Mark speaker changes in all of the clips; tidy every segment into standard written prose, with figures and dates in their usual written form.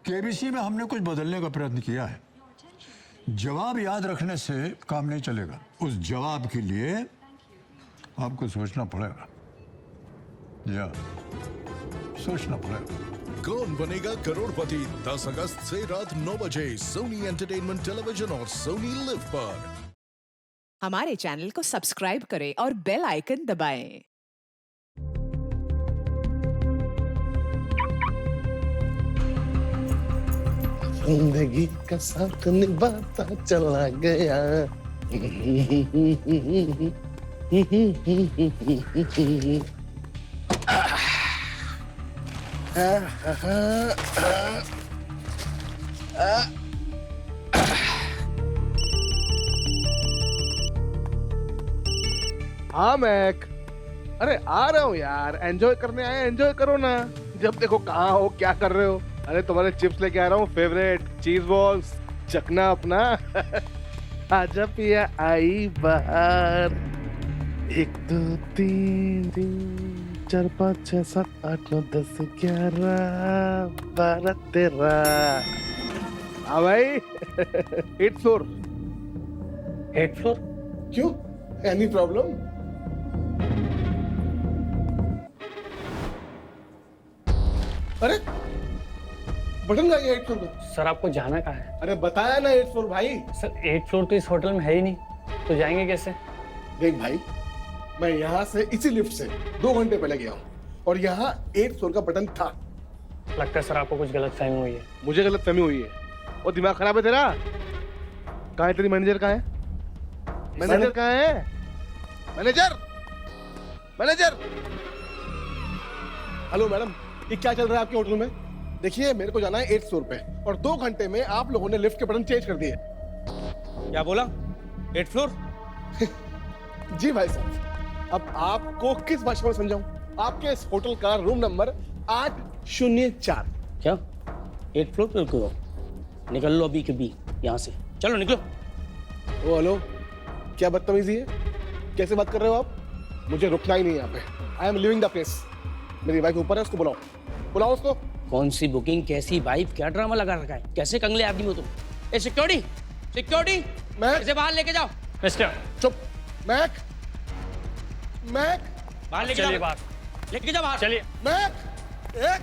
Speaker 1: KBC में हमने कुछ बदलने का प्रयत्न किया है। जवाब याद रखने से काम नहीं चलेगा, उस जवाब के लिए आपको सोचना पड़ेगा। या सोचना पड़ेगा।
Speaker 2: कौन बनेगा करोड़पति 10 अगस्त से रात 9 बजे सोनी एंटरटेनमेंट टेलीविजन और सोनी लिव पर।
Speaker 3: हमारे चैनल को सब्सक्राइब करें और बेल आइकन दबाएं।
Speaker 4: जिंदगी का साथ निभाता चला गया। हाँ मैक, अरे आ रहा हूँ यार, एंजॉय करने आए, एंजॉय करो ना। जब देखो कहाँ हो, क्या कर रहे हो? अरे तुम्हारे चिप्स लेके आ रहा हूँ, फेवरेट चीज बॉल्स, चखना अपना। आजा पिया आई बाहर। 1 2 3 4 5 6 7 8 9 10 11 12 13। हाँ भाई। 8th floor.
Speaker 5: 8th floor?
Speaker 4: क्यों? Any problem? अरे बटन का 8th फ्लोर को।
Speaker 5: सर आपको जाना कहाँ है?
Speaker 4: अरे बताया ना 8th फ्लोर भाई।
Speaker 5: सर 8th फ्लोर तो इस होटल में है ही नहीं, तो जाएंगे कैसे?
Speaker 4: देख भाई, मैं यहाँ से इसी लिफ्ट से 2 घंटे पहले गया हूँ और यहाँ 8th फ्लोर का बटन था।
Speaker 5: लगता है सर आपको कुछ गलतफहमी हुई है।
Speaker 4: मुझे गलतफहमी हुई है। और दिमाग खराब है तेरा? कहाँ है तेरी मैनेजर? कहाँ है मैनेजर? कहाँ है मैनेजर? मैनेजर! हेलो मैडम, ये क्या चल रहा है आपके होटल में? देखिए मेरे को जाना है 8th फ्लोर पे और 2 घंटे में आप लोगों ने लिफ्ट के बटन चेंज कर दिए।
Speaker 6: क्या बोला? 8th floor?
Speaker 4: जी भाई साहब, अब आपको किस भाषा में समझाऊं? आपके इस होटल का रूम नंबर 804।
Speaker 7: क्या 8th फ्लोर पे रुके हो? निकल लो अभी के भी यहाँ से, चलो निकलो।
Speaker 4: ओ हेलो, क्या बदतमीजी है? कैसे बात कर रहे हो आप? मुझे रुकना ही नहीं यहाँ पे। I am living the place. मेरी वाइफ ऊपर है, उसको बुलाओ, बुलाओ उसको।
Speaker 7: कौन सी बुकिंग, कैसी वाइफ, क्या ड्रामा लगा रखा है? कैसे कंगले आदमी हो तुम? ए सिक्योरिटी, सिक्योरिटी,
Speaker 4: मैं
Speaker 7: इसे बाहर लेके जाओ।
Speaker 5: मिस्टर,
Speaker 4: चुप। मैक, मैक,
Speaker 7: बाहर लेके
Speaker 5: चलिए
Speaker 7: जाओ,
Speaker 5: बाहर,
Speaker 7: लेके जाओ बाहर।
Speaker 5: चलिए।
Speaker 4: मैक, एक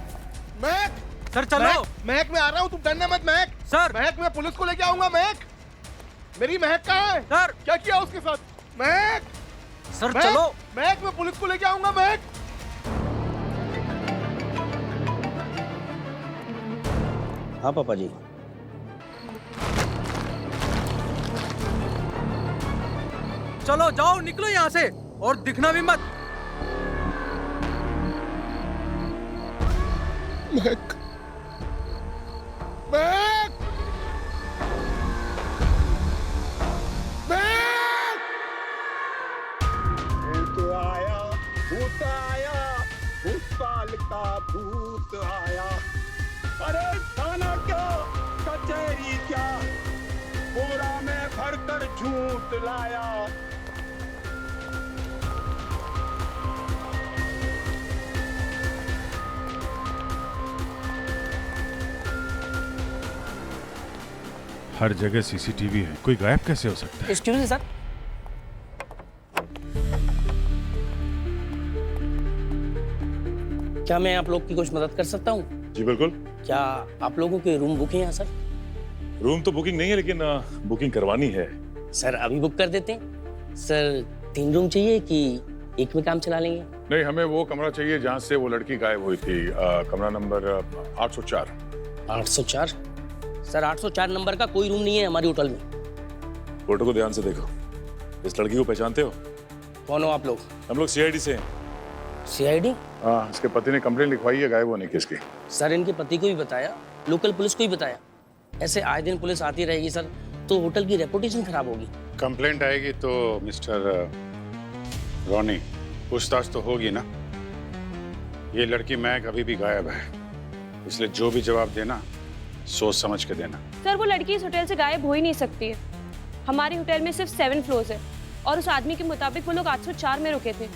Speaker 4: मैक।
Speaker 6: सर चलो।
Speaker 4: मैक, मैं आ रहा हूँ, तुम डरना मत। Mac
Speaker 6: sir.
Speaker 4: मैक, मैं पुलिस को लेके आऊंगा। मैक, मेरी महक कहाँ है?
Speaker 6: सर।
Speaker 4: क्या किया उसके साथ? मैक,
Speaker 6: सर
Speaker 4: मैक,
Speaker 6: चलो।
Speaker 4: मैक, मैं पुलिस को लेके आऊंगा। मैक,
Speaker 7: हाँ पापा जी।
Speaker 6: चलो जाओ, निकलो यहाँ से और दिखना भी मत।
Speaker 4: Mac, Mac, Mac.
Speaker 8: भूत आया, भूत आया, भूत साल का भूत आया। अरे थाना क्या, कचहरी क्या, बोरा में भरकर झूठ लाया।
Speaker 9: हर जगह सीसीटीवी है, कोई गायब कैसे हो सकता है?
Speaker 7: एक्सक्यूज मी सर, क्या मैं आप लोग की कुछ मदद कर सकता हूँ?
Speaker 9: जी बिल्कुल।
Speaker 7: क्या आप लोगों के रूम बुक है यहाँ सर?
Speaker 9: रूम तो बुकिंग नहीं है, लेकिन बुकिंग करवानी है।
Speaker 7: सर अभी बुक कर देते हैं। सर 3 रूम चाहिए कि एक में काम चला लेंगे?
Speaker 9: नहीं, हमें वो कमरा चाहिए जहाँ से वो लड़की गायब हुई थी। कमरा नंबर 804।
Speaker 7: 804? सर 804 नंबर का कोई रूम नहीं है हमारे होटल में।
Speaker 9: फोटो को ध्यान से देखो। इस लड़की को पहचानते हो?
Speaker 7: कौन हो आप लोग?
Speaker 9: हम लोग सीआईडी से हैं।
Speaker 7: सीआईडी?
Speaker 9: हाँ, इसके पति ने कंप्लेंट लिखवाई है गायब होने की इसकी।
Speaker 7: सर इनके पति को भी बताया, लोकल पुलिस को भी बताया। ऐसे आए दिन पुलिस आती रहेगी सर, तो होटल की रेपुटेशन खराब होगी।
Speaker 8: कंप्लेंट आएगी तो मिस्टर रॉनी, पूछताछ तो होगी ना। ये लड़की मैक अभी भी गायब है, इसलिए जो भी जवाब देना सोच समझ के देना।
Speaker 10: सर वो लड़की इस होटल से गायब हो ही नहीं सकती है। हमारे होटल में सिर्फ 7 फ्लोर्स है और उस आदमी के मुताबिक वो लोग 804 में रुके थे।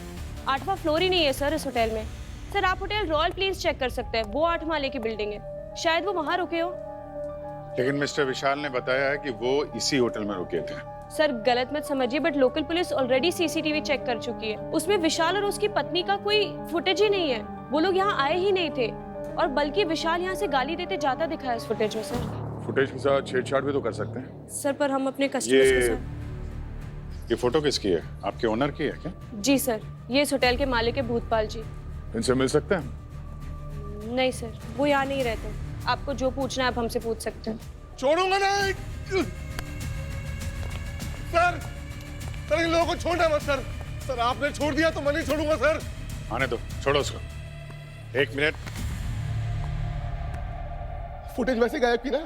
Speaker 10: 8वां फ्लोर ही नहीं है सर इस होटल में। सर आप होटल रॉयल प्लेस चेक कर सकते हैं, वो 8 माले की बिल्डिंग है। शायद वो वहां रुके हो।
Speaker 8: लेकिन मिस्टर विशाल ने बताया है कि वो इसी होटल में रुके थे।
Speaker 10: सर गलत मत समझिए, but local police already CCTV check कर चुकी है। उसमें विशाल और उसकी पत्नी का कोई फुटेज ही नहीं है। वो लोग यहाँ आए ही नहीं थे, और बल्कि विशाल यहाँ से गाली देते जाता दिखा है इस फुटेज में। सर
Speaker 9: फुटेज के साथ छेड़छाड़ भी तो कर सकते हैं।
Speaker 10: सर पर हम अपने कस्टमर्स के साथ।
Speaker 8: ये फोटो किसकी है? आपके ओनर की है क्या?
Speaker 10: जी सर, ये इस होटल के मालिक है भूतपाल जी।
Speaker 9: इनसे मिल सकते हैं?
Speaker 10: नहीं सर, वो यहाँ नहीं रहते। आपको जो पूछना है आप हमसे पूछ सकते हैं।
Speaker 4: छोड़ूंगा नहीं सर। सर इन लोगों को छोड़ना मत सर। सर आपने छोड़ दिया तो मैं नहीं छोड़ूंगा सर।
Speaker 8: आने दो, छोड़ो उसको। 1 मिनट।
Speaker 4: फुटेज वैसे गायब की ना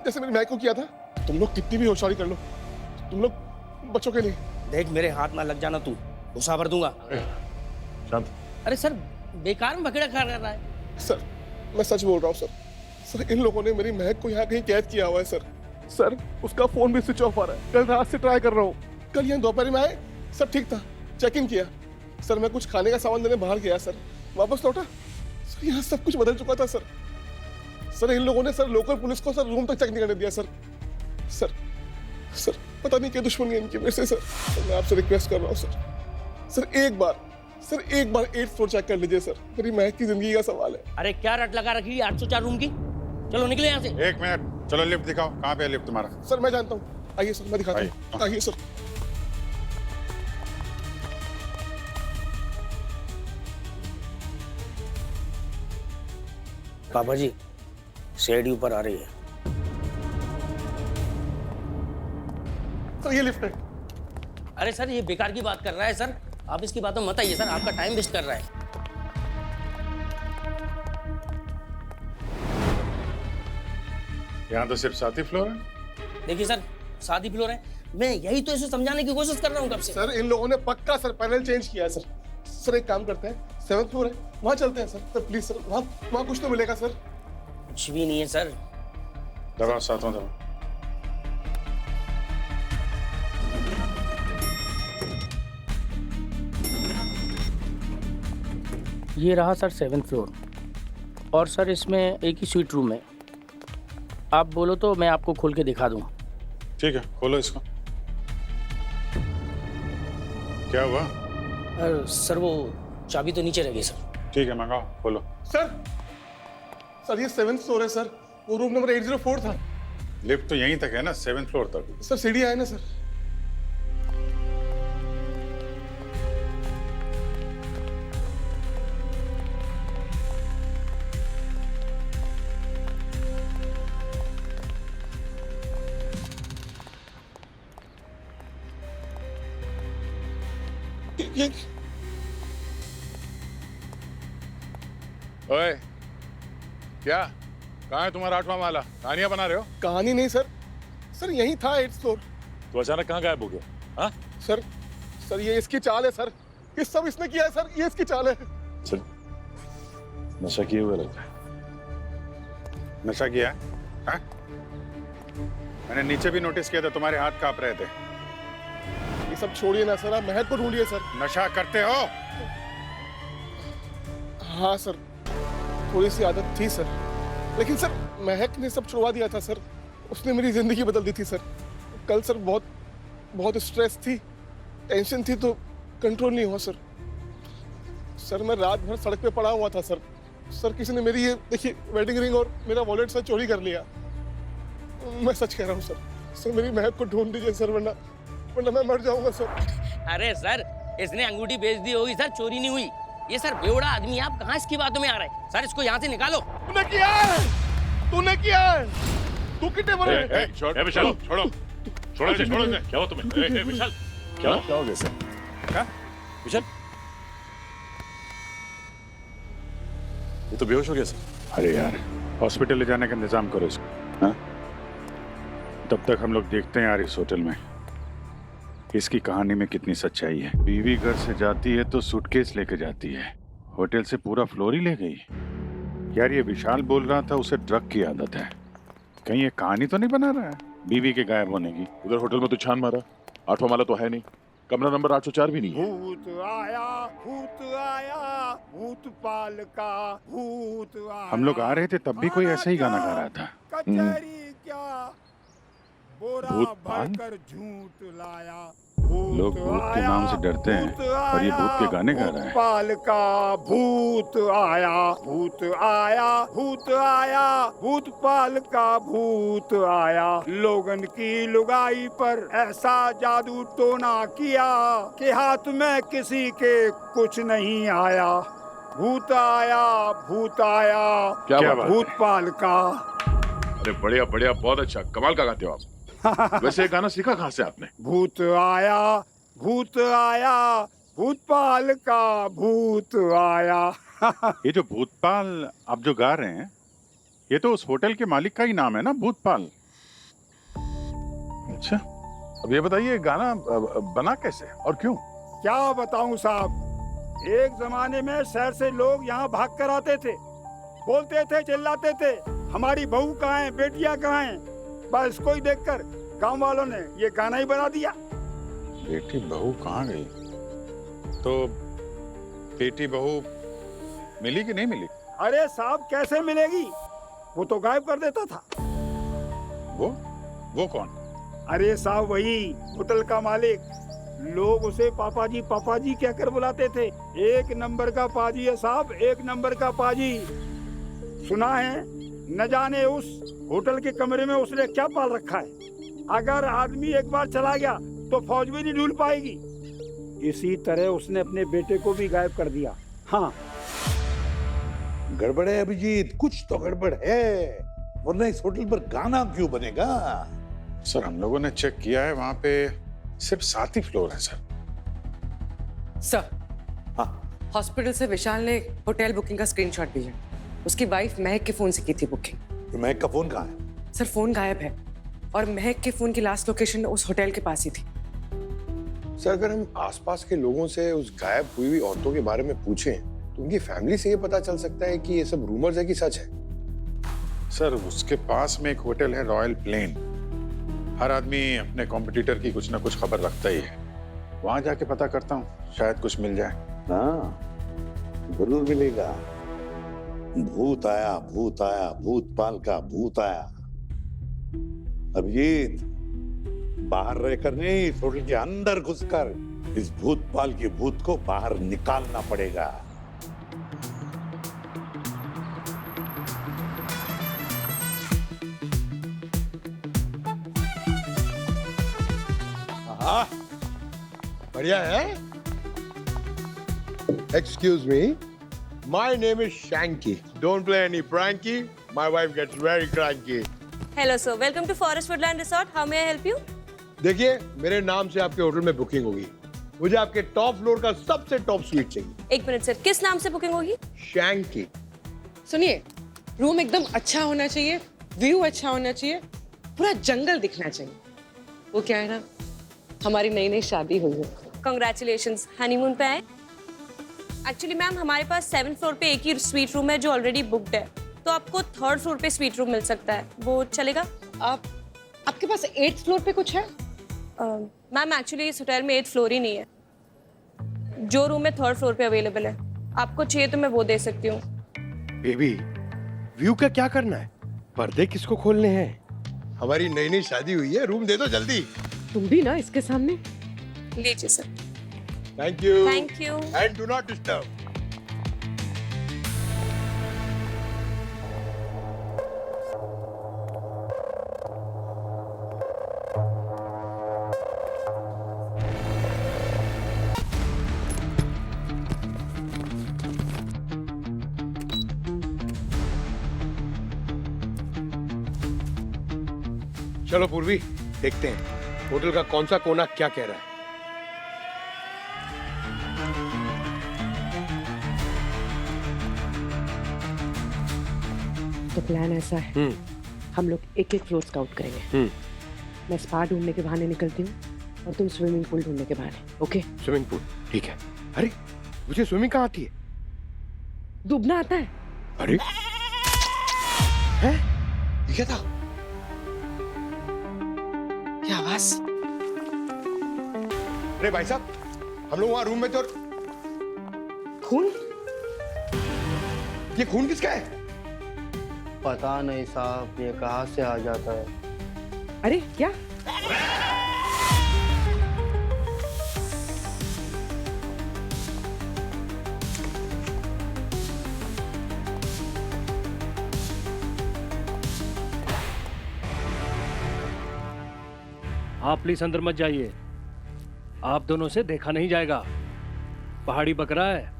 Speaker 4: जैसे मेरी मैक को किया था। तुम लोग कितनी भी होशियारी कर लो, तुम लोग बचोगे नहीं।
Speaker 7: देख मेरे हाथ ना लग जाना, तू गुस्सा भर दूंगा।
Speaker 9: शांत।
Speaker 7: अरे सर बेकार में भगड़ा खा रहा है।
Speaker 4: सर मैं सच बोल रहा हूँ सर। सर इन लोगों ने मेरी महक को यहाँ कहीं कैद किया हुआ है सर। सर उसका फोन भी स्विच ऑफ आ रहा है। कल रात से ट्राई कर रहा हूँ। कल यहाँ दोपहर में आए, सब ठीक था, चेक इन किया। सर मैं कुछ खाने का सामान देने बाहर गया सर, वापस लौटा सर यहाँ सब कुछ बदल चुका था सर। सर इन लोगों ने सर लोकल पुलिस को सर रूम तक चेक नहीं करने दिया सर। सर सर पता नहीं क्या दुश्मनी है इनकी मेरे से सर। मैं आपसे रिक्वेस्ट कर रहा हूँ सर। सर एक बार 8th फ्लोर चेक कर लीजिए सर। मेरी महक की जिंदगी का सवाल है।
Speaker 7: अरे क्या रट लगा रखी है 804 रूम की। चलो निकले यहाँ से।
Speaker 8: 1 मिनट, चलो लिफ्ट दिखाओ। कहाँ पे है लिफ्ट तुम्हारा?
Speaker 4: सर मैं जानता हूँ, आइए सर मैं दिखाता हूँ। आइए सर।
Speaker 7: पापा जी सीढ़ी ऊपर आ रही है।
Speaker 4: सर ये लिफ्ट है।
Speaker 7: अरे सर ये बेकार की बात कर रहा है सर, आप इसकी बातों मत आइए सर, आपका टाइम वेस्ट कर रहा है।
Speaker 8: यहाँ तो सिर्फ 7 ही फ्लोर है।
Speaker 7: देखिए सर 7 ही फ्लोर है, मैं यही तो इसे समझाने की कोशिश कर रहा हूँ कब से।
Speaker 4: सर इन लोगों ने पक्का सर पैनल चेंज किया है सर। सर एक काम करते हैं, 7th फ्लोर है वहाँ चलते हैं सर। सर प्लीज सर, वहाँ कुछ तो मिलेगा सर।
Speaker 7: कुछ भी नहीं है सर।
Speaker 8: दबाओ, सातों दबाओ।
Speaker 7: ये रहा सर 7th फ्लोर, और सर इसमें एक ही स्वीट रूम है। आप बोलो तो मैं आपको खोल के दिखा दूं।
Speaker 8: ठीक है, खोलो इसको। क्या हुआ?
Speaker 7: सर वो चाबी तो नीचे रह गई सर।
Speaker 8: ठीक है, मंगाओ, खोलो।
Speaker 4: सर ये 7th फ्लोर है सर। वो रूम नंबर 804 था।
Speaker 8: लिफ्ट तो यहीं तक है ना, 7th फ्लोर तक।
Speaker 4: सर सीढ़ी है ना सर।
Speaker 9: ओए, क्या? कहाँ है तुम्हारा 8वां माला? कहानियां बना रहे हो?
Speaker 4: कहानी नहीं सर। सर यही था 8th फ्लोर।
Speaker 9: तो अचानक कहाँ गायब हो गया? हाँ?
Speaker 4: सर ये इसकी चाल है सर। ये सब इसने किया है सर, ये इसकी चाल है।
Speaker 9: चल, नशा किए हुए लगता है।
Speaker 8: नशा किया है? हाँ? मैंने नीचे भी नोटिस किया था, तुम्हारे हाथ कांप रहे थे।
Speaker 4: ये सब छोड़िए ना सर, आप महक को ढूंढिए सर।
Speaker 8: नशा करते हो?
Speaker 4: हाँ सर, थोड़ी सी आदत थी सर, लेकिन सर महक ने सब छुड़वा दिया था सर। उसने मेरी जिंदगी बदल दी थी सर। कल सर बहुत स्ट्रेस थी, टेंशन थी, तो कंट्रोल नहीं हुआ सर। सर मैं रात भर सड़क पे पड़ा हुआ था सर। सर किसी ने मेरी ये देखिए वेडिंग रिंग और मेरा वॉलेट सर चोरी कर लिया। मैं सच कह रहा हूँ सर। सर मेरी महक को ढूंढ दीजिए सर, वरना मैं मर जाऊंगा सर।
Speaker 7: अरे सर इसने अंगूठी बेच दी होगी सर, चोरी नहीं हुई। ये सर बेवड़ा आदमी है, आप कहाँ इसकी बातों में आ रहे हैं? सर इसको यहाँ से निकालो।
Speaker 4: तूने किया है, तूने किया है। तू कितने बड़े?
Speaker 9: विशाल, छोड़ो इसे, छोड़ो इसे। क्या हुआ तुम्हें? विशाल, क्या हो गया इसे? क्या? विशाल, ये तो बेहोश हो गया सर।
Speaker 8: अरे यार, हॉस्पिटल ले जाने का इंतजाम करो इसको। हाँ? तब तक हम लोग देखते हैं यार इस होटल में इसकी कहानी में कितनी सच्चाई है। बीवी घर से जाती है तो सूटकेस लेके जाती है, होटल से पूरा फ्लोर ही ले गई। यार ये विशाल बोल रहा था उसे ड्रग की आदत है, कहीं ये कहानी तो नहीं बना रहा है बीवी के गायब होने की?
Speaker 9: उधर होटल में तो छान मारा, 8वां माला तो है नहीं, कमरा नंबर 804 भी नहीं है।
Speaker 1: भूत आया,
Speaker 11: भूतपाल का भूत आया।
Speaker 8: हम लोग आ रहे थे तब भी कोई ऐसा ही गाना गा रहा था।
Speaker 11: कचहरी क्या बोरा
Speaker 8: भूतपाल?
Speaker 11: भरकर झूठ लाया।
Speaker 8: लोग भूत के नाम से डरते हैं और ये भूत के गाने गा रहा है।
Speaker 11: भूतपाल का भूत आया, भूत आया, भूत आया, भूतपाल का भूत आया। लोगन की लुगाई पर ऐसा जादू टोना किया कि हाथ में किसी के कुछ नहीं आया। भूत आया, भूत आया,
Speaker 8: क्या बात है?
Speaker 11: भूतपाल का।
Speaker 9: अरे बढ़िया बढ़िया, बहुत अच्छा, कमाल का गाते हो आप। वैसे ये गाना सीखा कहाँ से आपने?
Speaker 11: भूत आया, भूत आया, भूतपाल का भूत आया।
Speaker 8: ये जो भूतपाल आप जो गा रहे हैं, ये तो उस होटल के मालिक का ही नाम है ना, भूतपाल। अच्छा, अब ये बताइए गाना बना कैसे और क्यों?
Speaker 11: क्या बताऊं साहब, एक जमाने में शहर से लोग यहाँ भाग कर आते थे, बोलते थे, चिल्लाते थे, हमारी बहू कहाँ है, बेटियां कहाँ हैं। बस इसको ही देखकर गांव वालों ने ये गाना ही बना दिया।
Speaker 8: बेटी बहू कहाँ गई? तो बेटी बहू मिली कि नहीं मिली?
Speaker 11: अरे साहब कैसे मिलेगी, वो तो गायब कर देता था।
Speaker 8: वो कौन?
Speaker 11: अरे साहब वही होटल का मालिक। लोग उसे पापा जी कहकर बुलाते थे। एक नंबर का पाजी है साहब, एक नंबर का पाजी। सुना है न जाने उस होटल के कमरे में उसने क्या पाल रखा है। अगर आदमी एक बार चला गया तो फौज भी नहीं ढूंढ पाएगी। इसी तरह उसने अपने बेटे को भी गायब कर दिया। हाँ,
Speaker 12: गड़बड़ है अभिजीत, कुछ तो गड़बड़ है, वरना इस होटल पर गाना क्यों बनेगा?
Speaker 8: सर हम लोगों ने चेक किया है, वहाँ पे सिर्फ 7 ही फ्लोर है सर।
Speaker 6: सर,
Speaker 12: हाँ।
Speaker 6: हॉस्पिटल से विशाल ने होटल बुकिंग का स्क्रीनशॉट भेजा। उसकी वाइफ महक के फोन से की थी बुकिंग।
Speaker 12: तो महक का फोन कहाँ है?
Speaker 6: सर फोन गायब है और महक के फोन की लास्ट लोकेशन उस होटल के पास ही थी।
Speaker 13: सर अगर हम आसपास के लोगों से उस गायब हुई हुई औरतों के बारे में पूछें तो उनकी फैमिली से ये पता चल सकता है कि ये सब रूमर्स है कि सच है।
Speaker 8: सर उसके पास में एक होटल है रॉयल प्लेन। हर आदमी अपने कॉम्पिटिटर की कुछ ना कुछ खबर रखता ही है। वहां जाके पता करता हूँ, शायद कुछ मिल जाए।
Speaker 12: हाँ, जरूर मिलेगा। भूत आया, भूत आया, भूतपाल का भूत आया। अभिजीत, बाहर रहकर नहीं, इस होटल के अंदर घुसकर इस भूतपाल के भूत को बाहर निकालना पड़ेगा।
Speaker 13: हाँ, बढ़िया है। Excuse me, my name is Shanky. Don't play any pranky. My wife gets very cranky.
Speaker 10: Hello sir, welcome to Forest Woodland Resort. How may I help you?
Speaker 13: देखिए, मेरे नाम से आपके होटल में बुकिंग होगी। मुझे आपके टॉप फ्लोर का सबसे टॉप स्वीट चाहिए।
Speaker 10: एक मिनट सर, किस नाम से बुकिंग होगी?
Speaker 13: शैंकी।
Speaker 6: सुनिए, रूम एकदम अच्छा होना चाहिए, व्यू अच्छा होना चाहिए, पूरा जंगल दिखना चाहिए। वो क्या है ना, हमारी नई नई शादी हुई है।
Speaker 10: Congratulations, हनीमून पे आए। एक्चुअली मैम हमारे पास 7th फ्लोर पे एक ही स्वीट रूम है जो ऑलरेडी बुक्ड है, तो आपको 3rd फ्लोर पे स्वीट रूम मिल सकता है, वो चलेगा?
Speaker 6: आपके पास 8th फ्लोर पे कुछ है?
Speaker 10: मैम एक्चुअली इस होटल में 8th फ्लोर ही नहीं है। जो रूम है 3rd फ्लोर पे अवेलेबल है, आपको चाहिए तो मैं वो दे सकती हूँ।
Speaker 13: बेबी, व्यू का क्या करना है? पर्दे किसको खोलने हैं? हमारी नई नई शादी हुई है, रूम दे दो जल्दी।
Speaker 6: तुम भी ना इसके सामने।
Speaker 10: लीजिए sir.
Speaker 13: Thank you.
Speaker 10: Thank you.
Speaker 13: And do not disturb. चलो पूर्वी, देखते हैं होटल का कौन सा कोना क्या कह रहा है।
Speaker 6: तो प्लान ऐसा है, हम लोग एक एक फ्लोर स्काउट करेंगे। मैं स्पा ढूंढने के बहाने निकलती हूँ और तुम स्विमिंग पूल ढूंढने के बहाने। ओके?
Speaker 13: स्विमिंग पूल, ठीक है। अरे मुझे स्विमिंग कहाँ आती है?
Speaker 6: डूबना आता है।
Speaker 13: अरे हैं? ये क्या था?
Speaker 6: क्या आवाज?
Speaker 13: अरे भाई साहब, हम लोग वहाँ रूम में थे और
Speaker 6: खून?
Speaker 13: ये खून किसका है?
Speaker 7: पता नहीं साहब, ये कहाँ से आ जाता है।
Speaker 6: अरे क्या?
Speaker 14: आप प्लीज अंदर मत जाइए, आप दोनों से देखा नहीं जाएगा। पहाड़ी बकरा है,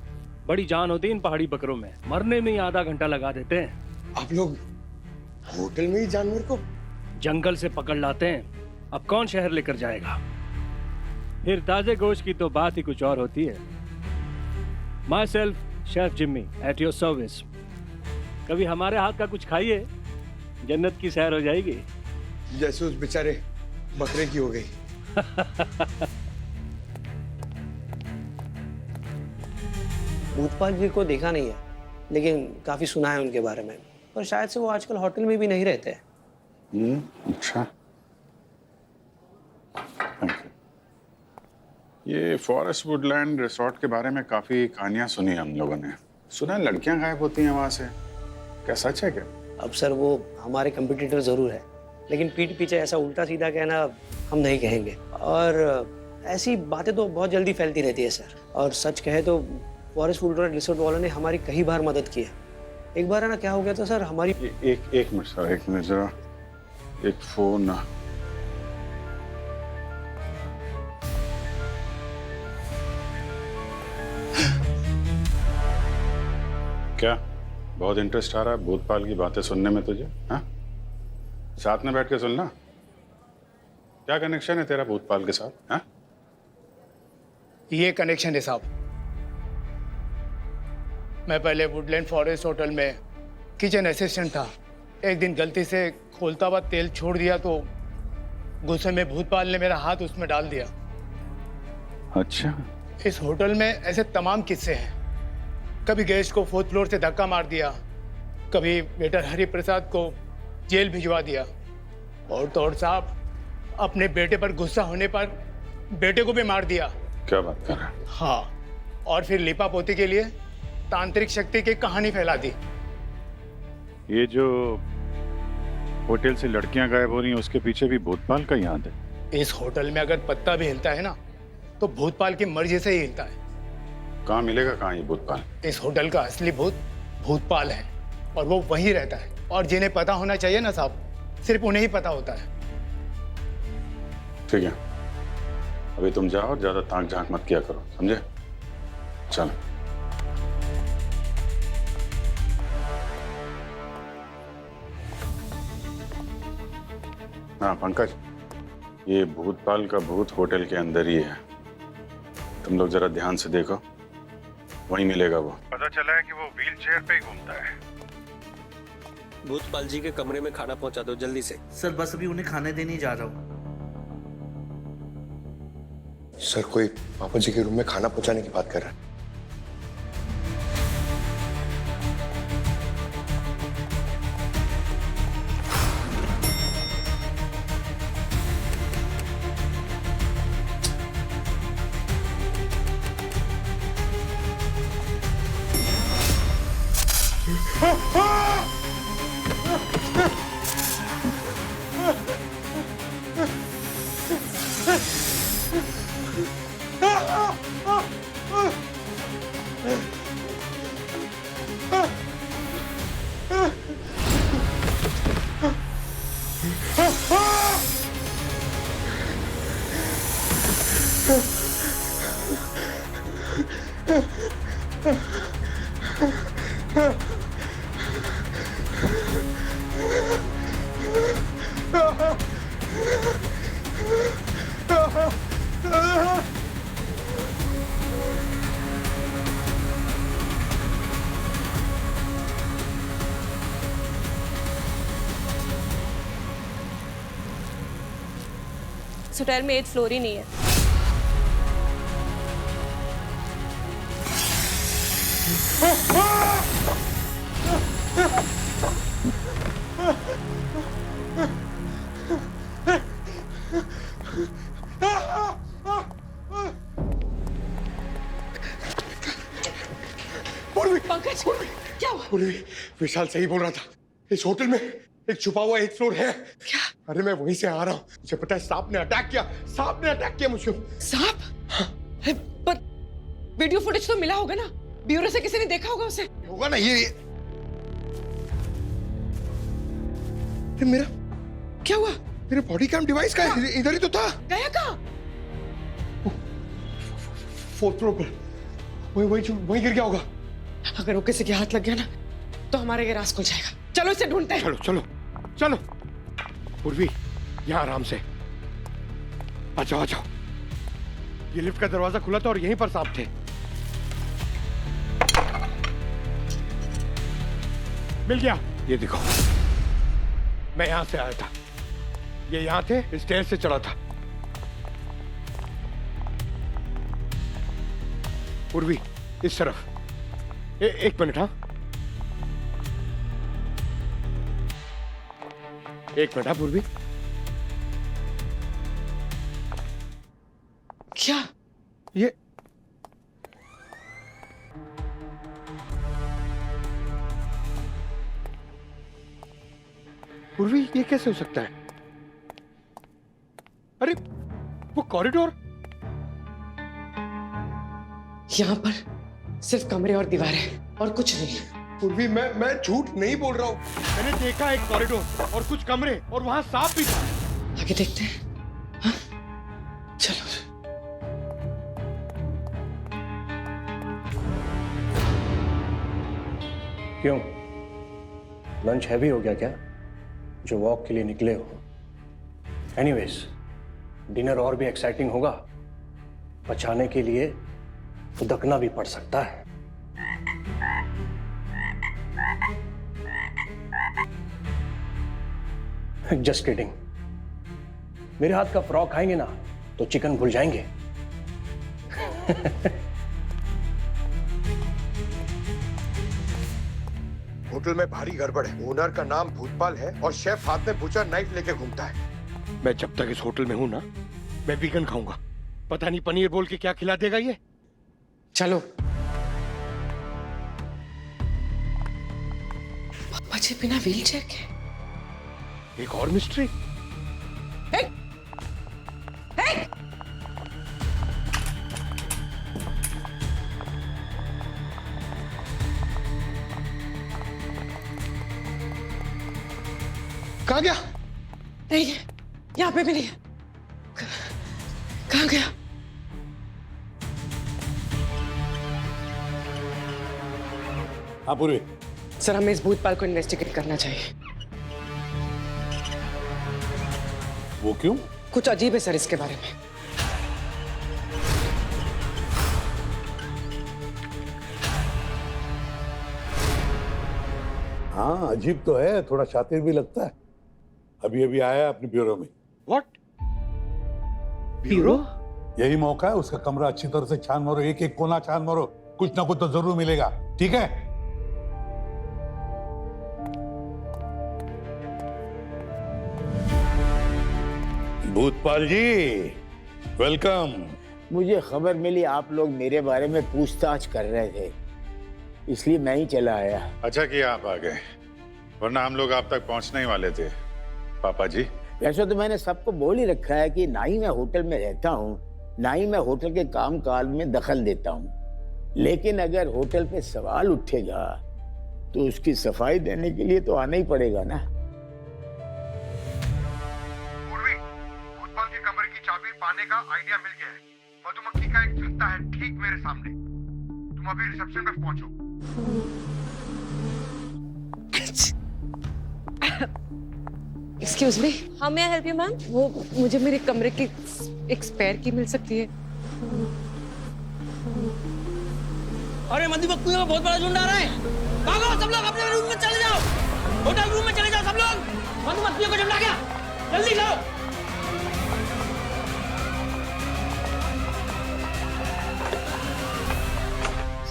Speaker 14: बड़ी जान होती है इन पहाड़ी बकरों में, मरने में ही आधा घंटा लगा देते हैं।
Speaker 13: आप लोग होटल में ही जानवर को
Speaker 14: जंगल से पकड़ लाते हैं, अब कौन शहर लेकर जाएगा? फिर ताजे गोश्त की तो बात ही कुछ और होती है। My self chef Jimmy at your service. कभी हमारे हाथ का कुछ खाइए, जन्नत की सैर हो जाएगी।
Speaker 13: जैसे उस बेचारे बकरे की हो गई।
Speaker 15: भूतपाल जी को देखा नहीं है, लेकिन काफी सुना है उनके बारे में, और शायद से वो आजकल होटल में भी नहीं रहते हैं।
Speaker 8: अच्छा, ये फॉरेस्ट वुडलैंड रिसोर्ट के बारे में काफी कहानियां सुनी हम लोगों ने। सुना है लड़कियां गायब होती हैं वहां से, क्या सच है क्या?
Speaker 15: अब सर वो हमारे कंपटीटर जरूर है, लेकिन पीठ पीछे ऐसा उल्टा सीधा कहना हम नहीं कहेंगे। और ऐसी बातें तो बहुत जल्दी फैलती रहती है सर। और सच कहे तो फॉरेस्ट वुडलैंड रिसोर्ट वालों ने हमारी कई बार मदद की है। एक बार है ना, क्या हो गया था सर, हमारी
Speaker 8: एक मिनट सर, एक मिनट जरा, एक फोन। क्या बहुत इंटरेस्ट आ रहा है भूतपाल की बातें सुनने में तुझे? हाँ, साथ में बैठ के सुनना। क्या कनेक्शन है तेरा भूतपाल के साथ? हाँ,
Speaker 11: ये कनेक्शन है साहब। मैं पहले वुडलैंड फॉरेस्ट होटल में किचन असिस्टेंट था। एक दिन गलती से खोलता हुआ तेल छोड़ दिया तो गुस्से में भूतपाल ने मेरा हाथ उसमें डाल दिया।
Speaker 8: अच्छा,
Speaker 11: इस होटल में ऐसे तमाम किस्से हैं। कभी गेस्ट को 4th फ्लोर से धक्का मार दिया, कभी वेटर हरि प्रसाद को जेल भिजवा दिया, और तो और साहब अपने बेटे पर गुस्सा होने पर बेटे को भी मार दिया।
Speaker 8: क्या बात कर रहा है?
Speaker 11: हाँ, और फिर लिपा पोती के लिए तांत्रिक शक्ति की कहानी फैला दी।
Speaker 8: ये जो होटल से लड़कियां गायब हो रही हैं उसके पीछे भी भूतपाल का ही हाथ है।
Speaker 11: इस होटल में अगर पत्ता भी हिलता है ना, तो भूतपाल की मर्जी से ही हिलता है।
Speaker 8: कहाँ मिलेगा कहाँ ये भूतपाल?
Speaker 11: इस होटल का असली भूत भूतपाल है, और वो वहीं रहता है। और जिन्हें पता होना चाहिए ना साहब, सिर्फ उन्हें ही पता होता है।
Speaker 8: ठीक है, अभी तुम जाओ और ज्यादा ताक झांक मत किया करो, समझे? चलो। हाँ पंकज, ये भूतपाल का भूत होटल के अंदर ही है। तुम लोग जरा ध्यान से देखो, वहीं मिलेगा वो। पता चला है कि वो व्हील चेयर पे ही घूमता है।
Speaker 15: भूतपाल जी के कमरे में खाना पहुंचा दो जल्दी से।
Speaker 16: सर बस अभी उन्हें खाने देने जा रहा हूँ।
Speaker 13: सर कोई पापा जी के रूम में खाना पहुंचाने की बात कर रहा है।
Speaker 10: इस होटल में 8th फ्लोर ही नहीं है।
Speaker 6: पंकज, क्या हुआ?
Speaker 13: पूर्वी, विशाल सही बोल रहा था। इस होटल में एक छुपा हुआ 8th फ्लोर है।
Speaker 6: क्या?
Speaker 13: अरे मैं वहीं से आ रहा हूँ। मुझे पता है सांप ने अटैक किया। सांप ने अटैक किया मुझे।
Speaker 6: सांप? अरे पर वीडियो फुटेज तो मिला होगा ना, ब्यूरो से किसी ने देखा होगा उसे।
Speaker 13: होगा ना ये मेरा
Speaker 6: क्या हुआ?
Speaker 13: मेरे बॉडी कैम डिवाइस का इधर ही तो था।
Speaker 6: गया कहाँ?
Speaker 13: 4th फ्लोर पर। वही गिर गया होगा।
Speaker 6: अगर वो किसी के हाथ लग गया ना तो हमारा ये राज खुल जाएगा। चलो इसे ढूंढते हैं।
Speaker 13: चलो चलो चलो। पूर्वी, यहाँ आराम से आ जाओ, आ जाओ। ये लिफ्ट का दरवाजा खुला था और यहीं पर सांप थे। मिल गया। ये देखो, मैं यहां से आया था, ये यहां थे, स्टेयर से चढ़ा था। पूर्वी, इस तरफ। एक मिनट। हाँ, एक मिनट। हाँ पूर्वी,
Speaker 6: क्या
Speaker 13: ये पूर्वी, ये कैसे हो सकता है? अरे वो कॉरिडोर,
Speaker 6: यहाँ पर सिर्फ कमरे और दीवारें और कुछ नहीं।
Speaker 13: पूर्वी, मैं झूठ नहीं बोल रहा हूँ। मैंने देखा एक कॉरिडोर और कुछ कमरे और वहां सांप भी था।
Speaker 6: आगे देखते हैं। हाँ? चलो।
Speaker 14: क्यों, लंच हैवी हो गया क्या जो वॉक के लिए निकले हो? एनीवेज, डिनर और भी एक्साइटिंग होगा। पचाने के लिए उदकना भी पड़ सकता है। Just kidding. मेरे हाथ का फ्रॉक खाएंगे ना तो चिकन भूल जाएंगे।
Speaker 13: होटल में भारी गड़बड़ है। ओनर का नाम भूतपाल है और शेफ हाथ में बुचर नाइफ लेके घूमता है। मैं जब तक इस होटल में हूं ना, मैं वीगन खाऊंगा। पता नहीं पनीर बोल के क्या खिला देगा ये।
Speaker 6: चलो। पापा जी बिना व्हीलचेयर के।
Speaker 13: एक और मिस्ट्री। कहाँ गया?
Speaker 6: नहीं है, यहाँ पे भी नहीं है। कहाँ गया?
Speaker 12: हाँ पूर्वी।
Speaker 6: सर, हमें इस भूतपाल को इन्वेस्टिगेट करना चाहिए।
Speaker 12: वो क्यों?
Speaker 6: कुछ अजीब है सर इसके बारे में।
Speaker 12: हाँ अजीब तो है, थोड़ा शातिर भी लगता है। अभी अभी आया अपने ब्यूरो में।
Speaker 13: व्हाट? ब्यूरो?
Speaker 12: यही मौका है, उसका कमरा अच्छी तरह से छान मारो, एक एक कोना छान मारो, कुछ ना कुछ तो जरूर मिलेगा। ठीक है? भूतपाल जी, वेलकम।
Speaker 17: मुझे खबर मिली आप लोग मेरे बारे में पूछताछ कर रहे थे, इसलिए मैं ही चला आया।
Speaker 8: अच्छा किया आप आ गए, वरना हम लोग आप तक पहुंचने ही वाले थे। पापा जी,
Speaker 17: वैसे तो मैंने सबको बोल ही रखा है कि ना ही मैं होटल में रहता हूँ, ना ही मैं होटल के काम काज में दखल देता हूँ। लेकिन अगर होटल पे सवाल उठेगा तो उसकी सफाई देने के लिए तो आना ही पड़ेगा ना।
Speaker 13: भूतपाल के कमरे की चाबी पाने का आइडिया मिल गया है। मधुमक्खी का एक छत्ता है ठीक मेरे सामने। तुम अभी रिसेप्शन पे पहुंचो।
Speaker 6: Excuse me.
Speaker 10: हाँ, मैं हेल्प यू मैम?
Speaker 6: वो मुझे मेरे कमरे की एक स्पेयर की मिल सकती है?
Speaker 7: अरे मधुमक्खियों का बहुत बड़ा झुंड आ रहा है। भागो सब लोग, अपने रूम में चले जाओ। होटल रूम में चले जाओ सब लोग। मधुमक्खियों का झुंड आ गया, जल्दी लाओ।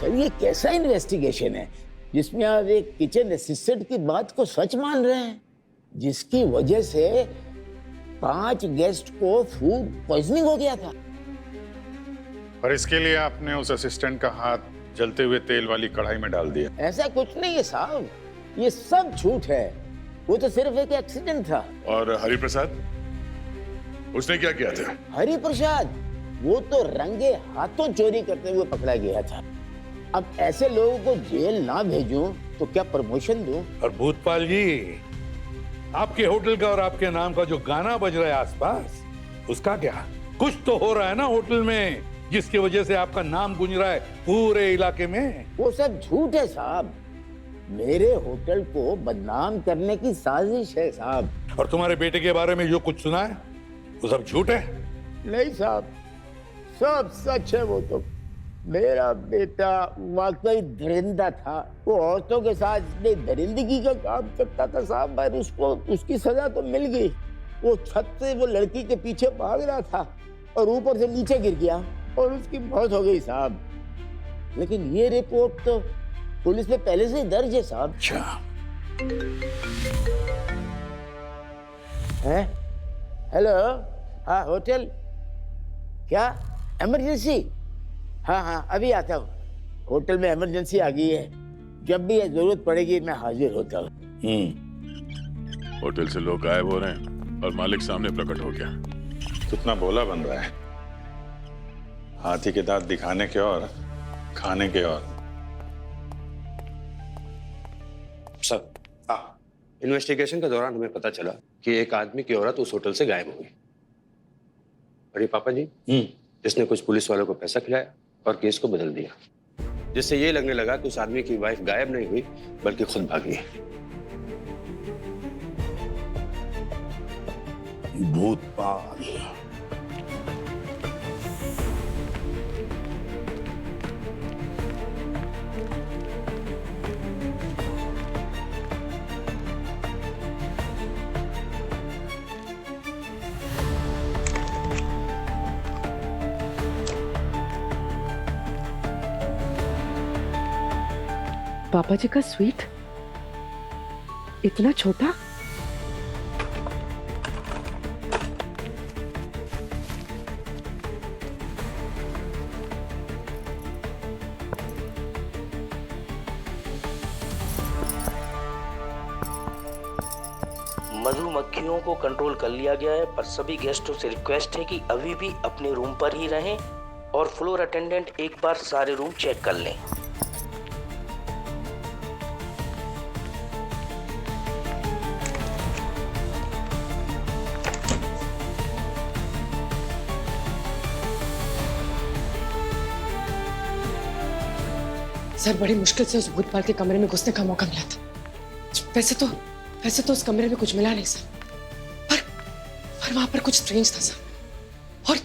Speaker 17: सर, ये कैसा इन्वेस्टिगेशन है जिसमें आप एक किचन असिस्टेंट की बात को सच मान रहे हैं, जिसकी वजह से 5 गेस्ट को फूड पॉइजनिंग हो गया था?
Speaker 8: और इसके लिए आपने उस असिस्टेंट का हाथ जलते हुए तेल वाली कढ़ाई में डाल दिया।
Speaker 17: ऐसा कुछ नहीं है साहब, ये सब झूठ है। वो तो सिर्फ एक एक्सीडेंट था।
Speaker 9: और हरिप्रसाद, उसने क्या किया था?
Speaker 17: हरि प्रसाद वो तो रंगे हाथों चोरी करते हुए पकड़ा गया था। अब ऐसे लोगों को जेल ना भेजूं तो क्या प्रमोशन दूं?
Speaker 12: और भूतपाल जी, आपके होटल का और आपके नाम का जो गाना बज रहा है आसपास, उसका क्या? कुछ तो हो रहा है ना होटल में, जिसकी वजह से आपका नाम गूंज रहा है पूरे इलाके में।
Speaker 17: वो सब झूठ है साहब। मेरे होटल को बदनाम करने की साजिश है साहब।
Speaker 12: और तुम्हारे बेटे के बारे में जो कुछ सुना है वो सब झूठ है?
Speaker 17: नहीं साहब, सब सच है। वो तो मेरा बेटा वाकई दरिंदा था। वो औरतों के साथ इतनी दरिंदगी का काम करता था साहब, पर उसको उसकी सजा तो मिल गई। वो छत से वो लड़की के पीछे भाग रहा था और ऊपर से नीचे गिर गया और उसकी मौत हो गई साहब। लेकिन ये रिपोर्ट तो पुलिस में पहले से ही दर्ज है साहब। हैं? हेलो, हाँ होटल, क्या इमरजेंसी? हाँ अभी आता हूँ। होटल में इमरजेंसी आ गई है, जब भी जरूरत पड़ेगी मैं हाजिर होता हूँ।
Speaker 9: होटल से लोग गायब हो रहे हैं और मालिक सामने प्रकट हो गया।
Speaker 8: कितना भोला बन रहा है, हाथी के दांत दिखाने के और खाने के और।
Speaker 15: सर, इन्वेस्टिगेशन के दौरान हमें पता चला कि एक आदमी की औरत उस होटल से गायब हो गई। अरे पापा जी, जिसने कुछ पुलिस वालों को पैसा खिलाया और केस को बदल दिया, जिससे ये लगने लगा कि उस आदमी की वाइफ गायब नहीं हुई बल्कि खुद भागी है।
Speaker 12: भूतपाल,
Speaker 6: पापा जी का स्वीट इतना छोटा?
Speaker 16: मधुमक्खियों को कंट्रोल कर लिया गया है, पर सभी गेस्टों से रिक्वेस्ट है कि अभी भी अपने रूम पर ही रहें और फ्लोर अटेंडेंट एक बार सारे रूम चेक कर लें।
Speaker 6: सर, बड़ी मुश्किल से उस भूतपाल के कमरे में घुसने का मौका मिला था। वैसे तो उस कमरे में कुछ मिला नहीं सर, पर वहां पर कुछ स्ट्रेंज था सर। और